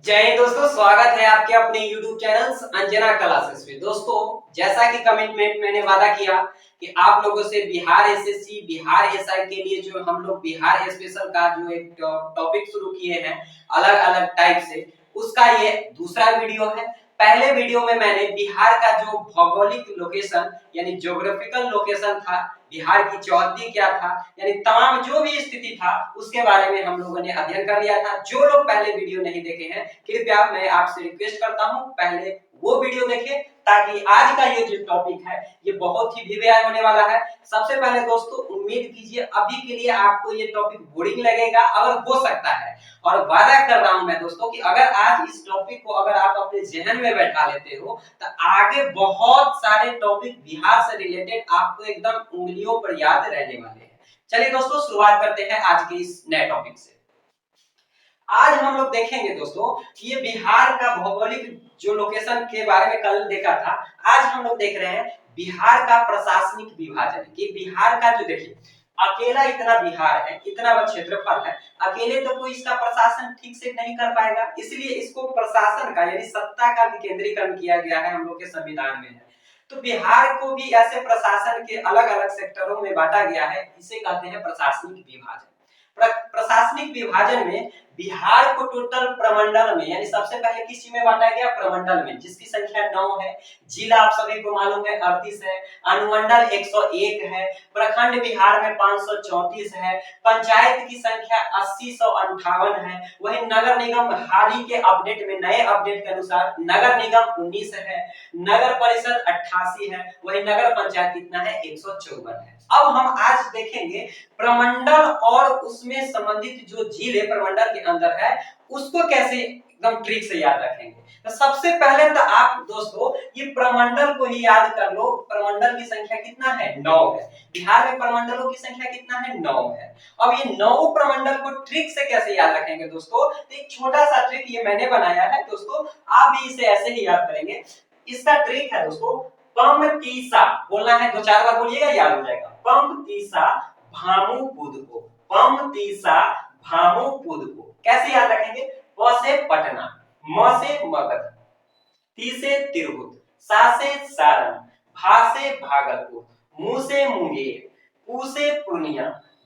जय हिंद दोस्तों, स्वागत है आपके अपने YouTube चैनल अंजना क्लासेस में। दोस्तों, जैसा कि कमिटमेंट मैंने वादा किया कि आप लोगों से बिहार एसएससी, बिहार एसआई के लिए जो हम लोग बिहार स्पेशल का जो एक टॉपिक शुरू किए हैं अलग-अलग टाइप से, उसका ये दूसरा वीडियो है। पहले वीडियो में मैंने बिहार का जो भौगोलिक लोकेशन यानी ज्योग्राफिकल लोकेशन था, बिहार की चौहद्दी क्या था, यानी तमाम जो भी स्थिति था उसके बारे में हम लोगों ने अध्ययन कर लिया था। जो लोग पहले वीडियो नहीं देखे हैं, कृपया मैं आपसे रिक्वेस्ट करता हूं पहले वो वीडियो देखें, ताकि आज का ये जो टॉपिक है ये बहुत ही भिव्य होने वाला है। सबसे पहले दोस्तों, उम्मीद कीजिए अभी के लिए आपको ये टॉपिक बोरिंग लगेगा, अगर हो सकता है, और वादा कर रहा हूं मैं दोस्तों कि अगर आज इस टॉपिक को अगर आप अपने जहन में बैठा लेते हो तो आगे बहुत सारे टॉपिक बिहार से रिलेटेड आपको एकदम उंगलियों पर याद रहने वाले हैं। चलिए दोस्तों, शुरुआत करते हैं आज के इस नए टॉपिक से। आज हम लोग देखेंगे दोस्तों कि ये बिहार का भौगोलिक जो लोकेशन के बारे में कल देखा था, आज हम लोग देख रहे हैं बिहार का प्रशासनिक विभाजन। कि बिहार का जो देखिए अकेला इतना बिहार है, इतना बड़ा क्षेत्रफल है, अकेले तो कोई इसका प्रशासन ठीक से नहीं कर पाएगा, इसलिए इसको प्रशासन का यानी सत्ता का विकेंद्रीकरण किया गया है, हम लोग के संविधान में है। तो बिहार को भी ऐसे प्रशासन के अलग-अलग सेक्टरों में बांटा गया है, इसे कहते हैं प्रशासनिक विभाजन। प्रशासनिक विभाजन में बिहार को टोटल प्रमंडल में यानी सबसे पहले किस चीज में बांटा गया? प्रमंडल में, जिसकी संख्या 9 है। जिला आप सभी को मालूम है 38 है, अनुमंडल 101 है, प्रखंड बिहार में 534 है, पंचायत की संख्या 8058 है। वही नगर निगम हाल ही के अपडेट में, नए अपडेट के अनुसार नगर निगम 19 है, नगर परिषद 88 है, वही नगर पंचायत कितना है? 154 है। अब हम आज देखेंगे प्रमंडल और उसमें संबंधित जो जिले प्रमंडल के अंदर है उसको कैसे एकदम ट्रिक से याद रखेंगे। तो सबसे पहले तो आप दोस्तों ये प्रमंडल को ही याद कर लो। प्रमंडल की संख्या कितना है? 9 है। बिहार में प्रमंडलों की संख्या कितना है? 9 है। अब ये 9 प्रमंडल को ट्रिक से कैसे याद रखेंगे दोस्तों? तो एक छोटा सा ट्रिक ये मैंने बनाया है दोस्तों, आप भी इसे ऐसे ही याद करेंगे। इसका ट्रिक है दोस्तों, पमतीसा बोलना है, दो चार बार बोलिएगा, याद हो जाएगा। पमतीसा भामू पुद को, पमतीसा भामू पुद को कैसे याद रखेंगे? प से पटना, म से मगध, ती से तिरहुत, सा से सारण, भा से भागलपुर, मु से मुंगेर, पू से पूर्णिया,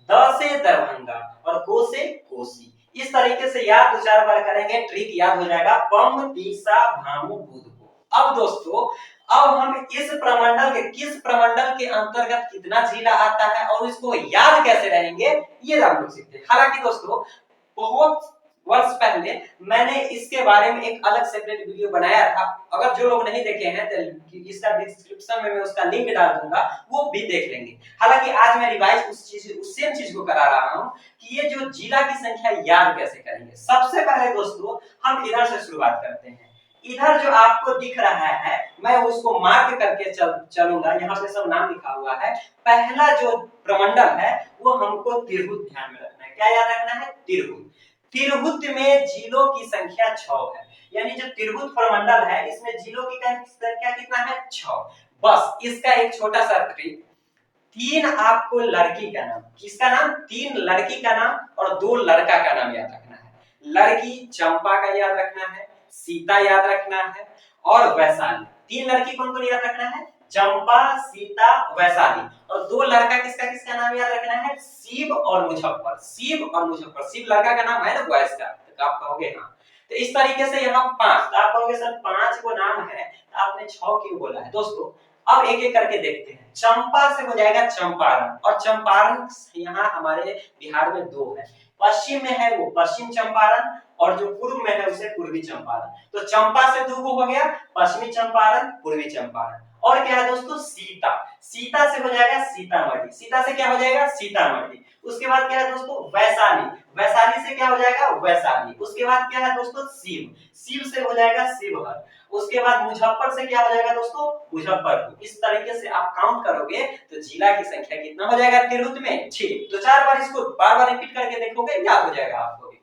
द से दरभंगा और को से कोसी। इस तरीके से याद दो चार बार करेंगे, ट्रिक याद हो जाएगा। पमतीसा भामू पुद को। अब दोस्तों, अब हम इस प्रमंडल के किस प्रमंडल के अंतर्गत कितना जिला आता है और इसको याद कैसे रहेंगे, ये हम लोग सीखते हैं। हालांकि दोस्तों बहुत वर्ष पहले मैंने इसके बारे में एक अलग सेपरेट वीडियो बनाया था, अगर जो लोग नहीं देखे हैं तो इसका डिस्क्रिप्शन में मैं उसका लिंक डाल दूंगा, वो भी देख लेंगे। हालांकि आज मैं रिवाइज उस सेम चीज को करा रहा हूं कि ये जो जिला की संख्या याद कैसे करेंगे। सबसे पहले दोस्तों हम इधर से शुरुआत करते हैं। इधर जो आपको दिख रहा है मैं उसको मार्क करके चलूंगा, यहाँ पे सब नाम लिखा हुआ है। पहला जो प्रमंडल है वो हमको तिरहुत ध्यान में रखना है। क्या याद रखना है? तिरहुत। तिरहुत में जिलों की संख्या 6 है, यानी जो तिरहुत प्रमंडल है इसमें जिलों की संख्या कितना है? 6। बस इसका एक छोटा सा ट्रिक, 3 आपको लड़की का नाम, किसका नाम? 3 लड़की का नाम और 2 लड़का का नाम याद रखना है। लड़की चंपा का याद रखना है, सीता याद रखना है और वैशाली। 3 लड़की कौन कौन याद रखना है? चंपा, सीता, वैशाली। और 2 लड़का किसका किसका नाम याद रखना है? शिव और मुजफ्फर। शिव और मुजफ्फर, शिव लड़का का नाम है ना बॉयज का, तो आप कहोगे हाँ। तो इस तरीके से यहाँ 5, तो आप कहोगे सर 5 को नाम है तो आपने 6 क्यों बोला है? दोस्तों अब एक एक करके देखते हैं। चंपा से हो जाएगा चंपारण, और चंपारण यहाँ हमारे बिहार में 2 है। पश्चिम में है वो पश्चिम चंपारण और जो पूर्व में है उसे पूर्वी चंपारण। तो चंपा से 2 हो गया, पश्चिमी चंपारण, पूर्वी चंपारण। और क्या है दोस्तों? सीता। सीता से हो जाएगा सीतामढ़ी। सीता से क्या हो जाएगा? सीतामढ़ी। उसके बाद क्या है दोस्तों? वैशाली। वैशाली से क्या हो जाएगा? वैशाली। उसके बाद क्या है दोस्तों? शिव। शिव से हो जाएगा शिवहर। उसके बाद मुजफ्फर से क्या हो जाएगा दोस्तों? मुजफ्फरपुर। इस तरीके से आप काउंट करोगे तो जिला की संख्या कितना हो जाएगा तिरहुत में? 6। तो 4 बार इसको बार-बार रिपीट करके देखोगे, याद हो जाएगा आपको भी।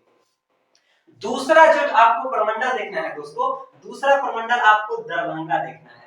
दूसरा जो आपको प्रमंडल देखना है दोस्तों, दूसरा प्रमंडल आपको दरभंगा देखना है।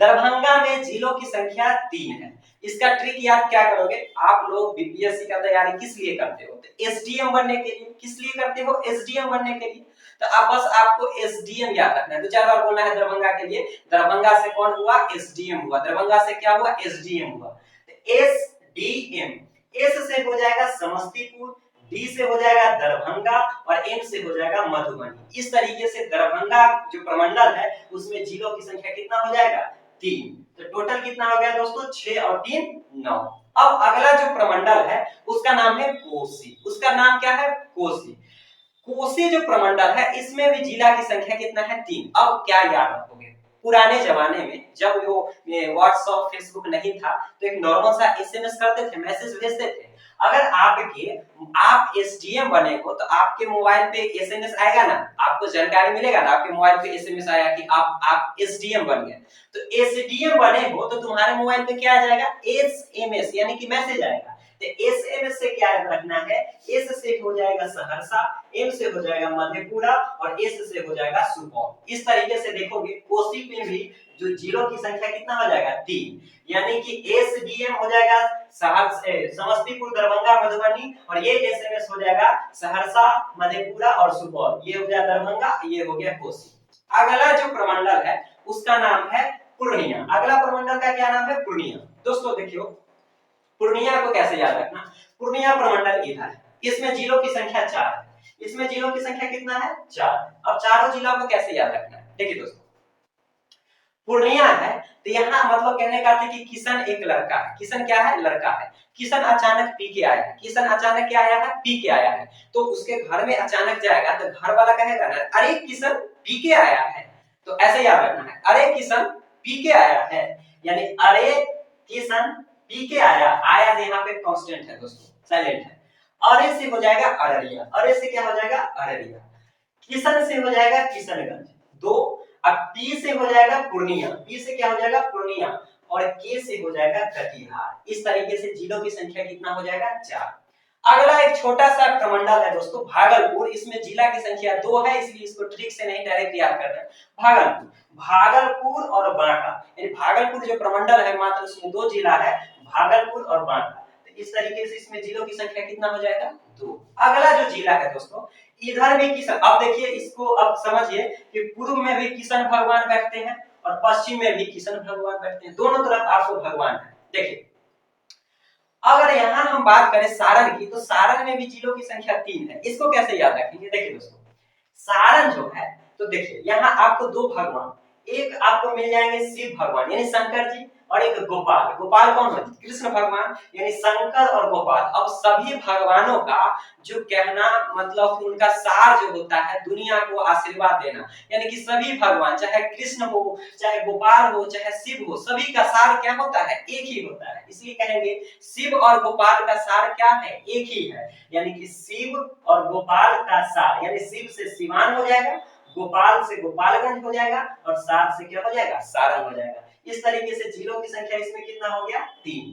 दरभंगा में जिलों की संख्या 3 है। इसका ट्रिक याद क्या करोगे? आप लोग बीपीएससी का तैयारी किस लिए करते हो? तो एसडीएम बनने के लिए। किस लिए करते हो? एसडीएम बनने के लिए। तो अब बस आपको एसडीएम याद रखना है। दो चार बार बोलना है दरभंगा के लिए। दरभंगा से कौन हुआ? एसडीएम हुआ। दरभंगा से क्या हुआ? एसडीएम हुआ। तो एसडीएम, एस से हो जाएगा समस्तीपुर, डी से हो जाएगा दरभंगा और एम से हो जाएगा मधुबनी। इस तरीके से दरभंगा जो प्रमंडल है उसमें जिलों की संख्या कितना हो जाएगा? 3। तो टोटल कितना हो गया दोस्तों? 6 और 3 9। अब अगला जो प्रमंडल है उसका नाम है कोसी। उसका नाम क्या है? कोसी। कोसी जो प्रमंडल है इसमें भी जिला की संख्या कितना है? 3। अब क्या याद रखोगे? पुराने जमाने में जब वो व्हाट्सएप फेसबुक नहीं था तो एक नॉर्मल सा एसएमएस करते थे, मैसेज भेजते थे। अगर आप एसडीएम बने हो तो आपके मोबाइल पे एसएमएस आएगा ना, आपको जानकारी मिलेगा ना, आपके मोबाइल पे एसएमएस आया कि आप एसडीएम बन गए। तो एसडीएम बने हो तो तुम्हारे मोबाइल पे क्या आ जाएगा? एसएमएस यानी कि मैसेज आएगा। तो एसएमएस से क्या रखना है? एस से हो जाएगा सहरसा, एम से हो जाएगा मधेपुरा और एस से हो जाएगा सुपौल। इस तरीके से देखोगे कोसी में भी जो जिलों की संख्या कितना हो जाएगा? 3। यानी कि एसडीएम हो जाएगा समस्तीपुर, दरभंगा, मधुबनी और ये एसएमएस हो जाएगा सहरसा, मधेपुरा और सुपौल। ये हो गया दरभंगा, ये हो गया कोसी। अगला जो प्रमंडल है उसका नाम है पूर्णिया। अगला प्रमंडल का क्या नाम है? पूर्णिया। दोस्तों देखियो पूर्णिया को कैसे याद रखना? पूर्णिया प्रमंडल इधर है, इसमें जिलों की संख्या 4 है। इसमें जिलों की संख्या कितना है? 4। अब चारों जिलों को कैसे याद रखना है? देखिए दोस्तों पूर्णिया है तो यहाँ मतलब कहने का अर्थ है कि किशन एक लड़का है। किशन क्या है? लड़का है। किशन अचानक पी के आया है। किशन अचानक क्या आया है? पी के आया है। तो उसके घर में अचानक जाएगा तो घर वाला कहेगा ना, अरे किशन पी के आया है। तो ऐसे याद रखना है, अरे किशन पी के आया है, यानी अरे किशन पी के आया। आया यहाँ पे कांस्टेंट है दोस्तों, साइलेंट है। अरे से हो जाएगा अररिया। अरे से क्या हो जाएगा? अररिया। किशन से हो जाएगा किशनगंज। 2। अब पी से हो जाएगा पूर्णिया। पी से क्या हो जाएगा? पूर्णिया। और के से हो जाएगा कटिहार। इस तरीके से जिलों की संख्या कितना हो जाएगा? 4। अगला एक छोटा सा प्रमंडल है दोस्तों भागलपुर। इसमें जिला की संख्या 2 है, इसलिए इसको ट्रिक से नहीं डायरेक्ट याद करना है। भागलपुर, भागलपुर और बांका, यानी भागलपुर जो प्रमंडल है मात्र उसमें 2 जिला है, भागलपुर और बांका। तो इस तरीके से इसमें जिलों की संख्या कितना हो जाएगा? 2। अगला जो जिला है दोस्तों इधर भी किशन, अब देखिए इसको अब समझिए कि पूर्व में भी किशन भगवान बैठते हैं और पश्चिम में भी किशन भगवान बैठते हैं। दोनों तरफ आपको भगवान है। देखिए अगर यहाँ हम बात करें सारण की तो सारण में भी जिलों की संख्या 3 है। इसको कैसे याद रखेंगे? देखिए दोस्तों सारण जो है तो देखिए यहाँ आपको 2 भगवान, एक आपको मिल जाएंगे शिव भगवान यानी शंकर जी और एक गोपाल। गोपाल कौन है? कृष्ण भगवान, यानी शंकर और गोपाल। अब सभी भगवानों का जो कहना मतलब उनका सार जो होता है दुनिया को आशीर्वाद देना, यानी कि सभी भगवान चाहे कृष्ण हो, चाहे गोपाल हो, चाहे शिव हो, सभी का सार क्या होता है? एक ही होता है। इसलिए कहेंगे शिव और गोपाल का सार क्या है? एक ही है। यानी कि शिव और गोपाल का सार, यानी शिव से सिवान हो जाएगा, गोपाल से गोपालगंज हो जाएगा और सार से क्या हो जाएगा? सारण हो जाएगा। इस तरीके से जिलों की संख्या इसमें कितना हो गया? 3।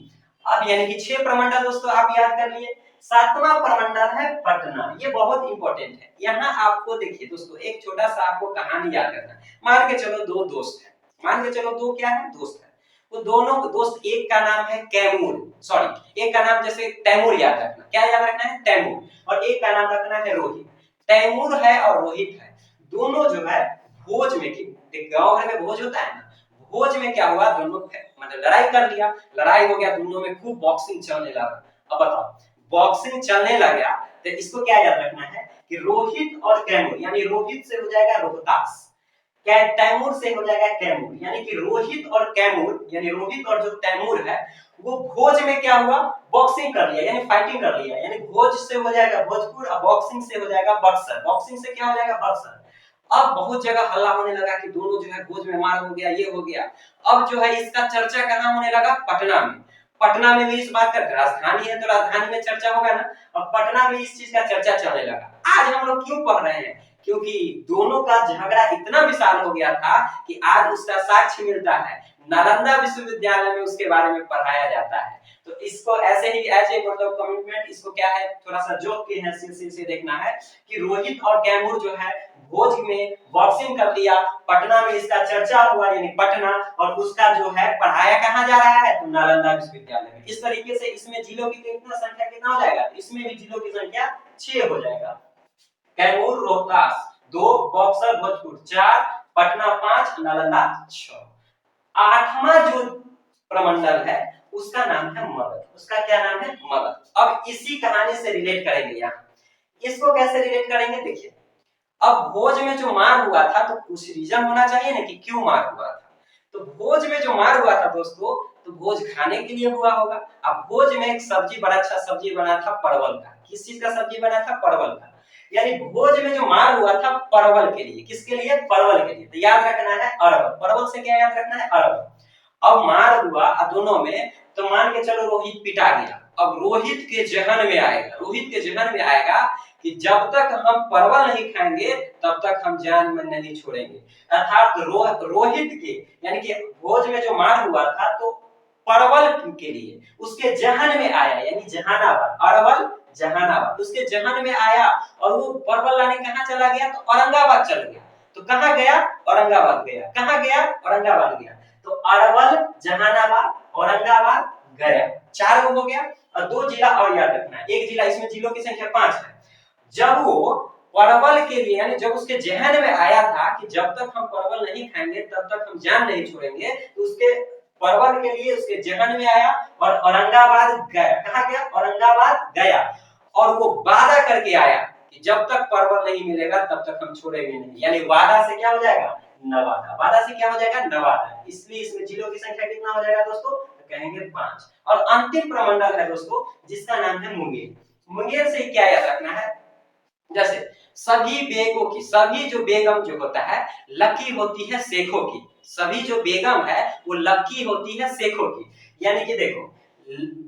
अब यानी कि 6 प्रमंडल दोस्तों आप याद कर लिए। 7वां प्रमंडल है पटना। ये बहुत इंपॉर्टेंट है। यहाँ आपको देखिए दोस्तों एक छोटा सा आपको कहानी याद करना है। मान के चलो 2 दोस्त हैं, मान के चलो 2 क्या है? दोस्त है। वो दोनों दोस्त, एक का नाम है कैमूर, सॉरी एक का नाम जैसे तैमूर याद रखना। क्या याद रखना है? तैमूर। और एक का नाम रखना है रोहित। तैमूर है और रोहित है, दोनों जो है भोज में, गांव घर में भोज होता है ना, भोज में क्या हुआ? दोनों मतलब लड़ाई कर लिया, लड़ाई हो गया, दोनों में खूब बॉक्सिंग चलने लगा। अब बताओ बॉक्सिंग चलने लगा तो इसको क्या याद रखना है कि रोहित और कैमूर, यानी रोहित से हो जाएगा रोहतास, तैमूर से हो जाएगा कैमूर। यानी कि रोहित और कैमूर, यानी रोहित और जो तैमूर है वो भोज में क्या हुआ? बॉक्सिंग कर लिया, यानी फाइटिंग कर लिया। यानी भोज से हो जाएगा भोजपुर और बॉक्सिंग से हो जाएगा बक्सर। बॉक्सिंग से क्या हो जाएगा? बक्सर। अब बहुत जगह हल्ला होने लगा कि दोनों जो है भोज में मार हो गया, ये हो गया। अब जो है इसका चर्चा कहाँ होने लगा? पटना में। पटना में भी इस बात का, राजधानी है तो राजधानी में चर्चा होगा ना, और पटना में इस चीज का चर्चा चलने लगा। आज हम लोग क्यों पढ़ रहे हैं? क्योंकि दोनों का झगड़ा इतना विशाल हो गया था कि आज उसका साक्ष्य मिलता है, नालंदा विश्वविद्यालय में उसके बारे में पढ़ाया जाता है। तो इसको ऐसे ही ऐसे मतलब कमिटमेंट, इसको क्या है थोड़ा सा जोक के हैसियत से देखना है कि रोहित और कैमूर जो है भोज में बॉक्सिंग कर लिया, पटना में इसका चर्चा हुआ, यानी पटना, और उसका जो है पढ़ाया कहाँ जा रहा है? तो नालंदा विश्वविद्यालय में। इस तरीके से इसमें जिलों की कितना संख्या कितना हो जाएगा? इसमें भी जिलों की संख्या 6 हो जाएगा। कैमूर रोहतास 2, बक्सर भोजपुर 4, पटना 5, नालंदा 6। आठवां जो प्रमंडल है उसका नाम है मगध। उसका क्या नाम है? मगध। अब इसी कहानी से रिलेट करेंगे यहाँ। इसको कैसे रिलेट करेंगे देखिए। अब भोज में जो मार हुआ था तो कुछ रीजन होना चाहिए ना कि क्यों मार हुआ था। तो भोज में जो मार हुआ था दोस्तों, तो भोज खाने के लिए हुआ होगा। अब भोज में एक सब्जी, बड़ा अच्छा सब्जी बना था परवल का। किस चीज का सब्जी बना था? परवल का। यानी भोज में जो मार हुआ था परवल के लिए। किसके लिए? परवल के लिए। तो याद रखना है अरब। परवल से क्या याद रखना है? अरब। अब मार हुआ दोनों में, तो मान के चलो रोहित पिटा गया। अब रोहित के जहन में आएगा, रोहित के जहन में आएगा कि जब तक हम परवल नहीं खाएंगे तब तक हम जान में नहीं छोड़ेंगे। अर्थात रोहित के यानी कि भोज में जो मार हुआ था तो परवल के लिए उसके जहन में आया, यानी जहानाबाद, अरवल जहानाबाद उसके जहन में आया और वो परवल लाने कहाँ चला गया? तो औरंगाबाद चल गया। तो कहाँ गया? औरंगाबाद गया। कहाँ गया? औरंगाबाद गया। तो अरवल, जहानाबाद, औरंगाबाद, गया। 4 हो गया। और 2 जिला और याद रखना है। एक जिला, इसमें जिलों की संख्या 5 है। जब वो परवल के लिए यानी जब उसके जहन में आया था कि जब तक हम परवल नहीं खाएंगे तब तक हम जान नहीं छोड़ेंगे, तो उसके परवल के लिए उसके जहन में आया और औरंगाबाद गया। कहाँ गया? औरंगाबाद गया। और वो वादा करके आया कि जब तक परवल नहीं मिलेगा तब तक हम छोड़ेंगे नहीं। यानी वादा से क्या हो जाएगा? नवादा। वादा से क्या हो जाएगा? नवादा। इसलिए इसमें जिलों की संख्या कितना हो जाएगा दोस्तों? तो कहेंगे 5। और अंतिम प्रमंडल है दोस्तों जिसका नाम है मुंगेर। मुंगेर से क्या याद रखना है? जैसे सभी बेगों की, सभी जो बेगम जो होता है लकी होती है शेखों की। सभी जो बेगम है वो लकी होती है शेखों की। यानी कि देखो,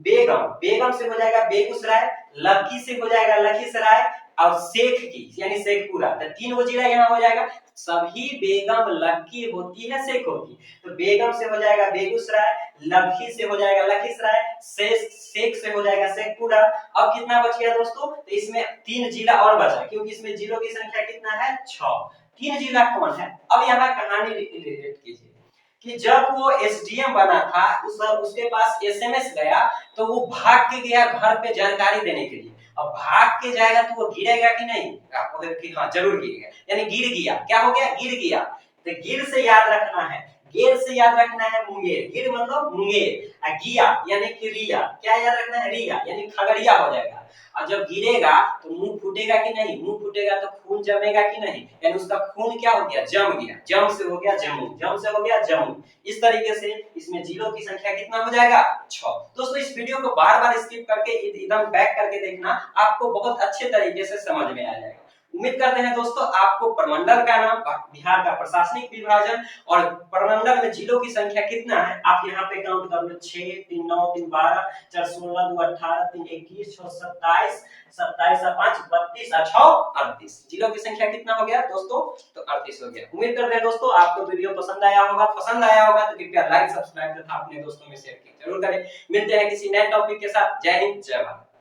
बेगम, बेगम से हो जाएगा बेगूसराय, लकी से हो जाएगा लखीसराय और शेख की यानी शेखपुरा। तो 3 वो जिला यहाँ हो जाएगा। सभी बेगम लकी होती है शेखों की। तो बेगम से हो जाएगा बेगूसराय, लकी से हो जाएगा लखीसराय, शेख से हो जाएगा शेखपुरा। अब कितना बच गया दोस्तों? तो इसमें 3 जिला और बचा, क्योंकि इसमें जिलों की संख्या कितना है? 6। 3 जिला कौन है? अब यहाँ कहानी रिलेट कीजिए कि जब वो एसडीएम बना था उसके पास एसएमएस गया, तो वो भाग के गया घर पे जानकारी देने के लिए। अब भाग के जाएगा तो वो गिरेगा कि नहीं? आपको कि हाँ जरूर गिरेगा। यानी गिर गया। क्या हो गया? गिर गया। तो गिर से याद रखना है, गेर से याद रखना है मुंगेर। गिर मतलब मुंगेर। गिया यानी कि रिया। क्या याद रखना है? रिया यानी खगड़िया हो जाएगा। और जब गिरेगा तो मुंह फूटेगा कि नहीं? मुंह फूटेगा तो खून जमेगा कि नहीं? यानी उसका खून क्या हो गया? जम गया। जम से हो गया जमुई, जम से हो गया जमुई। इस तरीके से इसमें जिलों की संख्या कितना हो जाएगा? 6। दोस्तों इस वीडियो को बार-बार स्किप करके एकदम बैक करके देखना, आपको बहुत अच्छे तरीके से समझ में आ जाएगा। उम्मीद करते हैं दोस्तों आपको प्रमंडल का नाम, बिहार का प्रशासनिक विभाजन और प्रमंडल में जिलों की संख्या कितना है आप यहाँ पे काउंट कर लो। 6, 3, 9, 3, 12, 4, 16, 2, 18, 3, 21, 6, 27, 27, 5, 32, 6, 38। जिलों की संख्या कितना हो गया दोस्तों? तो 38 हो गया। उम्मीद करते हैं दोस्तों आपको वीडियो पसंद आया होगा। पसंद आया होगा तो कृपया लाइक, सब्सक्राइब तथा अपने दोस्तों में शेयर जरूर करें। मिलते हैं किसी नए टॉपिक के साथ। जय हिंद, जय भारत।